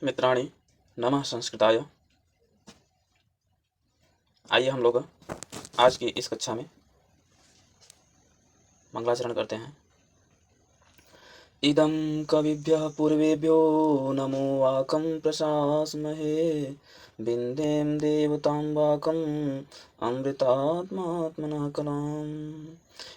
मित्राणि नमः संस्कृताय। आइए हम लोग आज की इस कक्षा में मंगलाचरण करते हैं। इदं कविभ्यः पूर्वेभ्यो नमो वाकं प्रशास्महे बिन्दें देवतां वाकं अमृतात्मात्मनः कलाम्।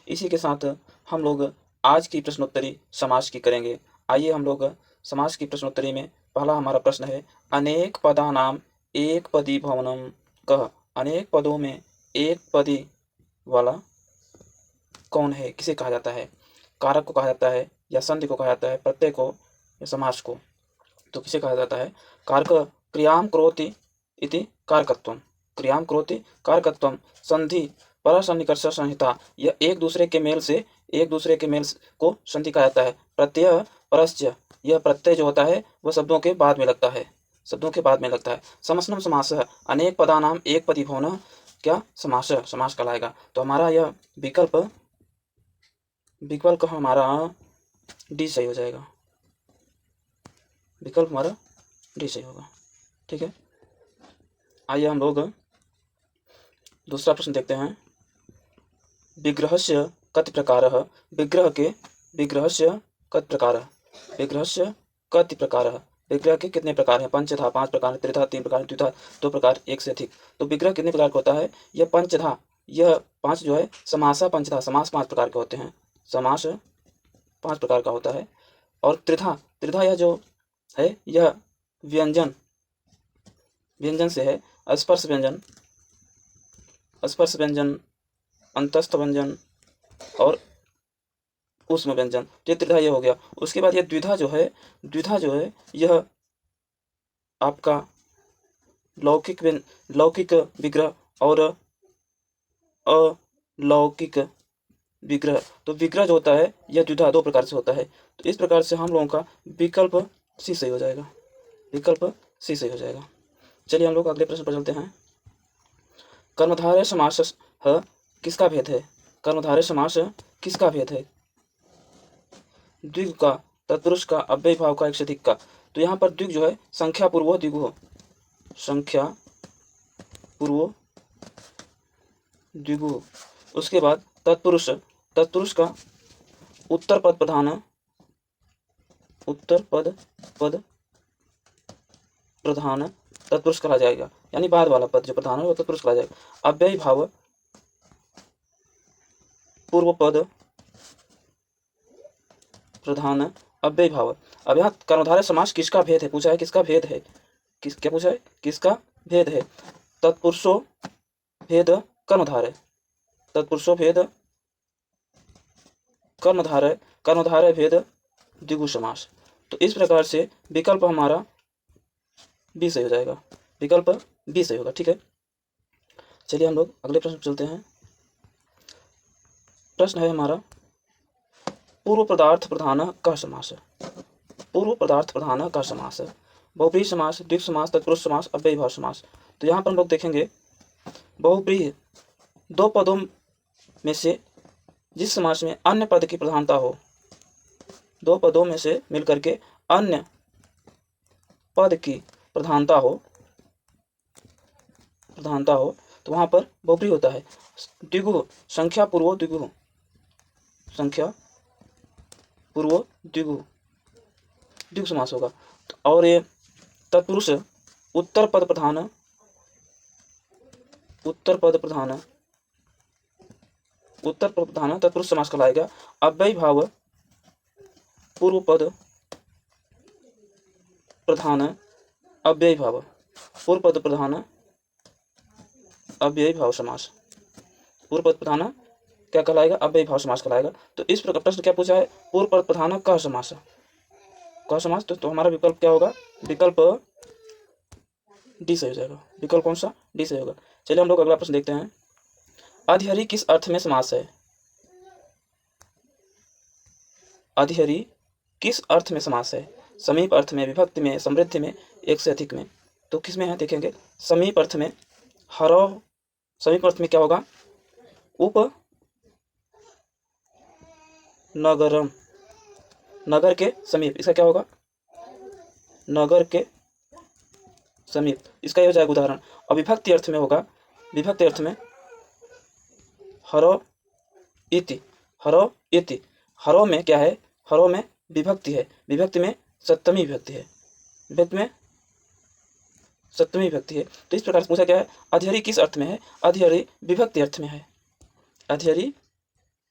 इसी के साथ हम लोग आज की प्रश्नोत्तरी समास की करेंगे। आइए हम लोग समास की प्रश्नोत्तरी में पहला हमारा प्रश्न है, अनेक पदानाम एक पदी भवनम कह। अनेक पदों में एक पदी वाला कौन है, किसे कहा जाता है? कारक को कहा जाता है या संधि को कहा जाता है, प्रत्यय को या समास को? तो किसे कहा जाता है? कारक क्रियाम करोति इति कारकत्वम। क्रियाम करोति कारकत्वम संधि परसन्निकर्ष संहिता। यह एक दूसरे के मेल को संधि कहा जाता है। प्रत्यय परस्य, यह प्रत्यय जो होता है वह शब्दों के बाद में लगता है। समसनम समास अनेक पदानाम एक पदी भवन क्या समास कहलाएगा। तो हमारा यह विकल्प हमारा डी सही हो जाएगा। विकल्प हमारा डी सही होगा। ठीक है, आइए हम लोग दूसरा प्रश्न देखते हैं। विग्रहस्य कति प्रकारः। विग्रहस्य कति प्रकारः। विग्रह के कितने प्रकार हैं? पंचधा 5 प्रकार, त्रिधा 3 प्रकार, द्विधा 2 प्रकार, एक से अधिक। तो विग्रह कितने प्रकार का होता है? यह पंचधा, यह 5 जो है समासा पंचधा, समास 5 प्रकार के होते हैं। समास 5 प्रकार का होता है। और त्रिधा यह जो है यह व्यंजन से है। स्पर्श व्यंजन, अंतस्थ व्यंजन और ऊष्म व्यंजन, ये त्रिधा ये हो गया। उसके बाद ये द्विधा जो है यह आपका लौकिक विग्रह और अलौकिक विग्रह। तो विग्रह जो होता है यह द्विधा 2 प्रकार से होता है। तो इस प्रकार से हम लोगों का विकल्प सी सही हो जाएगा। चलिए हम लोग अगले प्रश्न पर चलते हैं। कर्मधारय समास किसका भेद है? कर्मधारय समास किसका भेद है? द्विगु का, तत्पुरुष का, अव्ययी भाव का, एक से अधिक का। तो यहाँ पर द्विगु जो है संख्या पूर्वो द्विगु। उसके बाद तत्पुरुष का उत्तर पद प्रधान तत्पुरुष कहा जाएगा, यानी बाद वाला पद जो प्रधान है वो तत्पुरुष कहा जाएगा। अव्ययी भाव पूर्व पद प्रधान अव्ययी भाव। अब यहाँ कर्मधारय समास किसका भेद है पूछा है। किसका भेद है? क्या पूछा है? किसका भेद है? तत्पुरुषो भेद कर्मधारय, कर्मधारय भेद द्विगु समास। तो इस प्रकार से विकल्प हमारा बी सही हो जाएगा। विकल्प बी सही होगा। ठीक है, चलिए हम लोग अगले प्रश्न चलते हैं। प्रश्न है हमारा, पूर्व पदार्थ प्रधान का समास। बहुब्रीहि समास, द्विगु समास, तत्पुरुष समास, अव्ययी भाव समास। तो यहाँ पर हम लोग देखेंगे बहुब्रीहि 2 पदों में से जिस समास में अन्य पद की प्रधानता हो, 2 पदों में से मिलकर के अन्य पद की प्रधानता हो तो वहां पर बहुब्रीहि होता है। द्विगु संख्या पूर्वो द्विगु समास होगा। और ये तत्पुरुष उत्तर पद प्रधान तत्पुरुष समास कहलाएगा। अव्ययी भाव पूर्व पद प्रधान अव्ययी भाव समास। पूर्व पद प्रधान क्या कहलाएगा? अव्ययी भाव समास कहलाएगा। तो इस प्रकार प्रश्न क्या पूछा है? पूर्व पद प्रधान का समास। तो हमारा विकल्प क्या होगा? विकल्प डी सही हो जाएगा। विकल्प कौन सा? डी सही होगा। चलिए हम लोग अगला प्रश्न देखते हैं। अधिहरि किस अर्थ में समास है? अधिहरि किस अर्थ में समास है? समीप अर्थ में, विभक्ति में, समृद्धि में, एक से अधिक में। तो किस में है देखेंगे। समीप अर्थ में समीप अर्थ में क्या होगा? उप नगरम, नगर के समीप। इसका क्या होगा? नगर के समीप, इसका ये हो जाएगा उदाहरण। और विभक्ति अर्थ में होगा, विभक्ति अर्थ में हरो इति, हरो इति। हरो में क्या है, हरो में विभक्ति है, विभक्ति में सप्तमी विभक्ति है, विभक्ति में सप्तमी विभक्ति है। तो इस प्रकार से पूछा गया है अधिहरी किस अर्थ में है, अधिहरी विभक्ति अर्थ में है, अधिहरी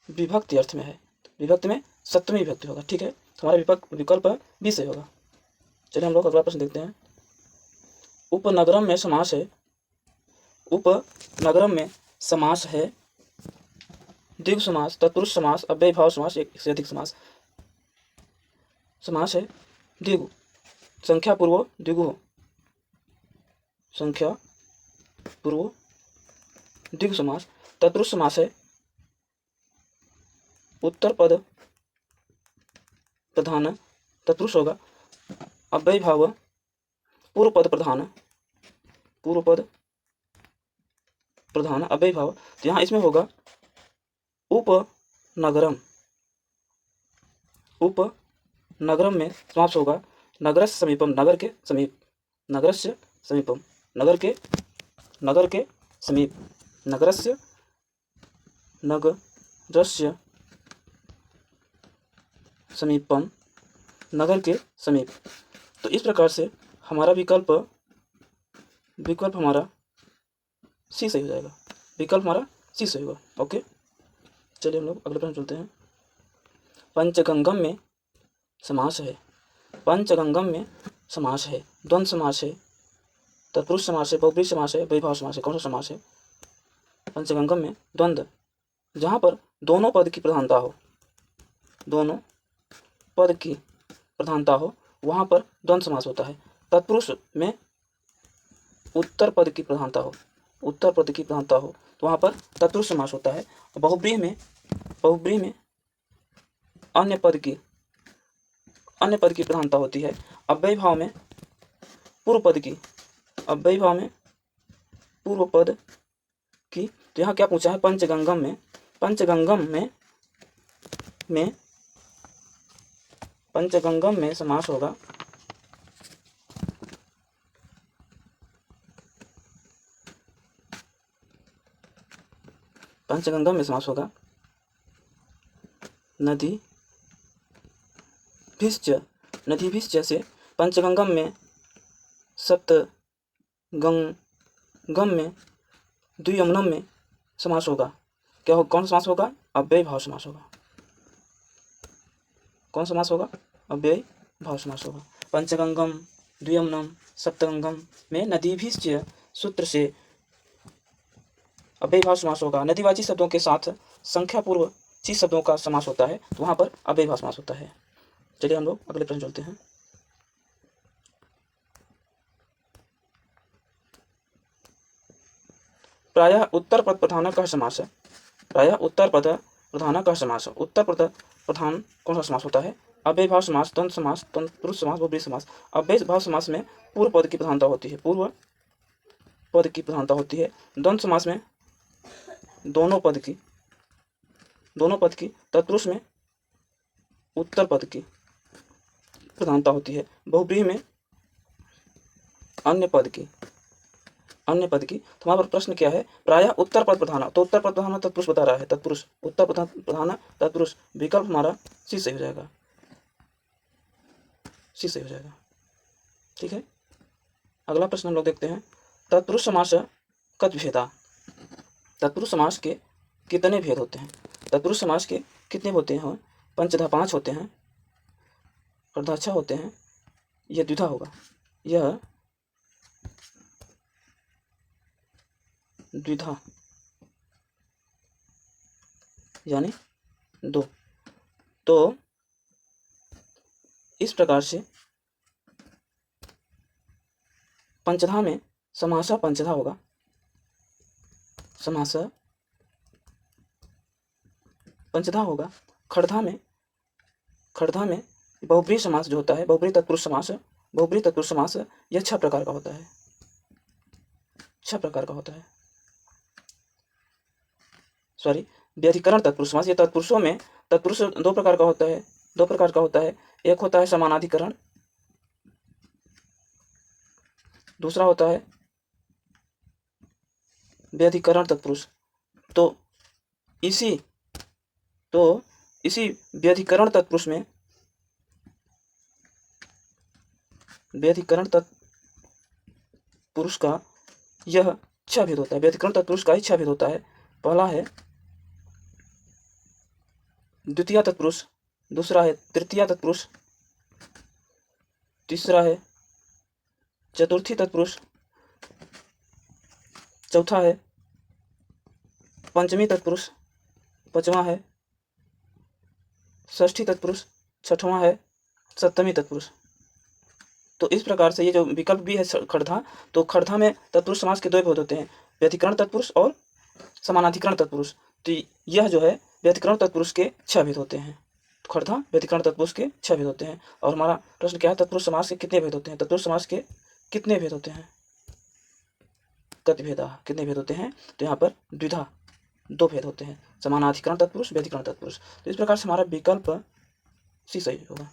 विभक्ति अर्थ में है, विभक्ति में सप्तमी विभक्ति होगा। ठीक है, तो हमारा विकल्प बी से होगा। चलिए हम लोग अगला प्रश्न देखते हैं। उपनगरम में समास है, उपनगरम में समास है द्विगु समास, तत्पुरुष समास, अव्ययीभाव समास, एक से अधिक समास। समास है द्विगु, संख्या पूर्व द्विगु, संख्या पूर्व द्विगु समास। तत्पुरुष समास है उत्तर पद प्रधान, तत्पुरुष होगा। अव्ययीभाव पूर्व पद प्रधान, पूर्व पद प्रधान, अव्ययीभाव। तो यहाँ इसमें होगा उपनगरम, उपनगरम में समास होगा नगरस्य समीपम, नगर के समीप, नगरस्य समीपम, नगर के समीप, नगरस्य समीपम, नगर के समीप। तो इस प्रकार से हमारा विकल्प हमारा सी सही हो जाएगा, विकल्प हमारा सी सही होगा। ओके, चलिए हम लोग अगले प्रश्न चलते हैं। पंचगंगम में समास है, पंचगंगम में समास है, द्वंद्व समास है, तत्पुरुष समास है, बहुब्रीहि समास है, अव्ययीभाव समास है। कौन सा समास है? पंचगंगम में द्वंद्व, जहाँ पर दोनों पद की प्रधानता हो, दोनों पद की प्रधानता हो, वहाँ पर द्वंद्व समास होता है। तत्पुरुष में उत्तर पद की प्रधानता हो, उत्तर पद की प्रधानता हो, तो वहाँ पर तत्पुरुष समास होता है। बहुब्रीहि में अन्य पद की प्रधानता होती है। अव्ययीभाव में पूर्व पद की, अव्ययीभाव में पूर्व पद की। तो यहाँ क्या पूछा है? पंचगंगम में, पंचगंगम में समास होगा पंचगंगम में समास होगा नदीभिश्च से। पंचगंगम में, सप्तगंगम में, द्वियमनम में समास होगा। क्या हो? कौन समास होगा? अव्ययीभाव समास होगा। कौन समास होगा? अव्ययीभाव समास होगा। पंचगंगम, द्वियमनम, सप्तगंगम में नदीभिश्च सूत्र से अव्ययीभाव समास होगा। नदीवाची शब्दों के साथ संख्या पूर्व ची शब्दों का समास होता है, तो वहां पर अव्ययीभाव समास होता है। चलिए हम लोग अगले प्रश्न चलते हैं। प्रायः उत्तर पद प्रधान का समास है, प्रायः उत्तर पद प्रधान का समास। उत्तर पद प्रधान कौन सा समास होता है? अव्ययीभाव समास, द्वंद्व समास, तत्पुरुष समास, बहुब्रीहि समास। अव्ययीभाव समास में पूर्व पद की प्रधानता होती है, पूर्व पद की प्रधानता होती है। द्वंद्व समास में दोनों पद की, तत्पुरुष में उत्तर पद की प्रधानता होती है। बहुब्रीहि में अन्य पद की। तुम्हारा प्रश्न क्या है? प्रायः उत्तर पद प्रधान, तो उत्तर पद प्रधान तत्पुरुष बता रहा है, तत्पुरुष, उत्तर प्रधान तत्पुरुष। विकल्प हमारा सी सही हो जाएगा, सी सही हो जाएगा। ठीक है, अगला प्रश्न हम लोग देखते हैं। तत्पुरुष समास कत भेदा, तत्पुरुष समास के कितने भेद होते हैं? तत्पुरुष समास के कितने होते हैं? पंचधा 5 होते हैं, अर्धाच्छा होते हैं, यह द्विधा होगा, यह द्विधा यानी 2। तो इस प्रकार से पंचधा में समासा पंचधा होगा, समासा पंचधा होगा। खड़धा में बहुब्रीहि समास जो होता है, बहुब्रीहि तत्पुरुष समास, यह 6 प्रकार का होता है, 6 प्रकार का होता है। सॉरी, व्यधिकरण तत्पुरुष समास, ये तत्पुरुषों में तत्पुरुष 2 प्रकार का होता है, 2 प्रकार का होता है। एक होता है समानाधिकरण, दूसरा होता है व्यधिकरण तत्पुरुष। तो इसी व्यधिकरण तत्पुरुष में व्यधिकरण तत्पुरुष का यह छह भेद होता है। व्यधिकरण तत्पुरुष का ही छह भेद होता है। पहला है द्वितीय तत्पुरुष, दूसरा है तृतीय तत्पुरुष, तीसरा है चतुर्थी तत्पुरुष, चौथा है पंचमी तत्पुरुष, पांचवा है षष्ठी तत्पुरुष, छठवां है सप्तमी तत्पुरुष। तो इस प्रकार से ये जो विकल्प भी है खड़धा, तो खड़धा में तत्पुरुष समास के दो भेद होते हैं, व्यधिकरण तत्पुरुष और समानाधिकरण तत्पुरुष। तो यह जो है व्यधिकरण तत्पुरुष के छह भेद होते हैं। खड़धा व्यधिकरण तत्पुरुष के छह भेद होते हैं। और हमारा प्रश्न क्या है, तत्पुरुष समास के कितने भेद होते हैं? तत्पुरुष समास के कितने भेद होते हैं? कति भेदा, कितने भेद होते हैं? तो यहाँ पर द्विधा, दो भेद होते हैं, समानाधिकरण तत्पुरुष, व्यधिकरण तत्पुरुष। तो इस प्रकार से हमारा विकल्प सी सही होगा।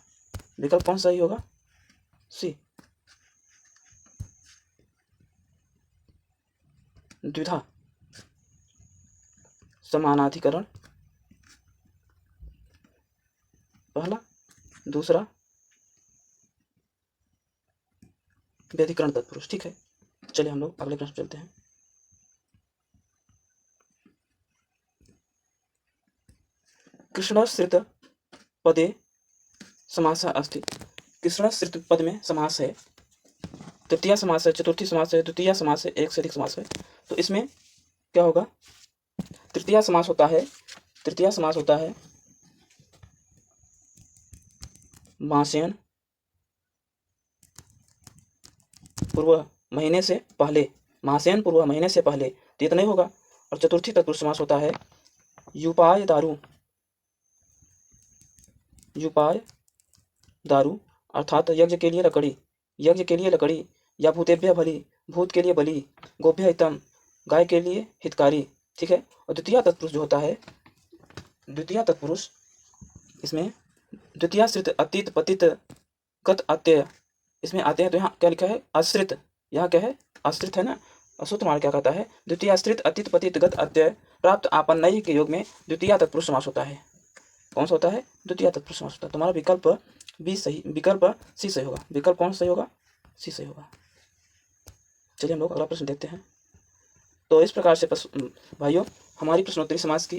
विकल्प कौन सही होगा? सी। द्विधा समानाधिकरण पहला, दूसरा व्यधिकरण तत्पुरुष। ठीक है, चलिए हम लोग अगले प्रश्न चलते हैं। कृष्णाश्रित पदे समास अस्ति। कृष्णाश्रित पद में समास है, तृतीया समास है, चतुर्थी समास है, द्वितीय समास है, एक से अधिक समास है। तो इसमें क्या होगा? तृतीया समास होता है मासेन पूर्व महीने से पहले, मासेन पूर्व महीने से पहले, तो इतना ही होगा। और चतुर्थी तत्पुरुष समास होता है युपाय दारू, अर्थात यज्ञ के लिए लकड़ी, या भूतेभ्य बलि, भूत के लिए बलि, गोभ्य हितम, गाय के लिए हितकारी। ठीक है। और द्वितीय तत्पुरुष जो होता है, द्वितीय तत्पुरुष, इसमें द्वितीयाश्रित अतीत पतित गत अत्यय इसमें आते हैं। तो यहाँ क्या लिखा है? आश्रित। यहाँ क्या है? आश्रित है ना। सूत्र हमारा क्या कहता है? द्वितीयाश्रित अतीत पतित गत अत्यय प्राप्त आपन्न के योग में द्वितीय तत्पुरुष समास होता है। कौन सा होता है? द्वितीय तत्पुरुष समास होता है। तुम्हारा विकल्प बी सही, विकल्प सी सही होगा। विकल्प कौन सही होगा? सी सही होगा। चलिए हम लोग अगला प्रश्न देखते हैं। तो इस प्रकार से भाइयों हमारी प्रश्नोत्तरी समास की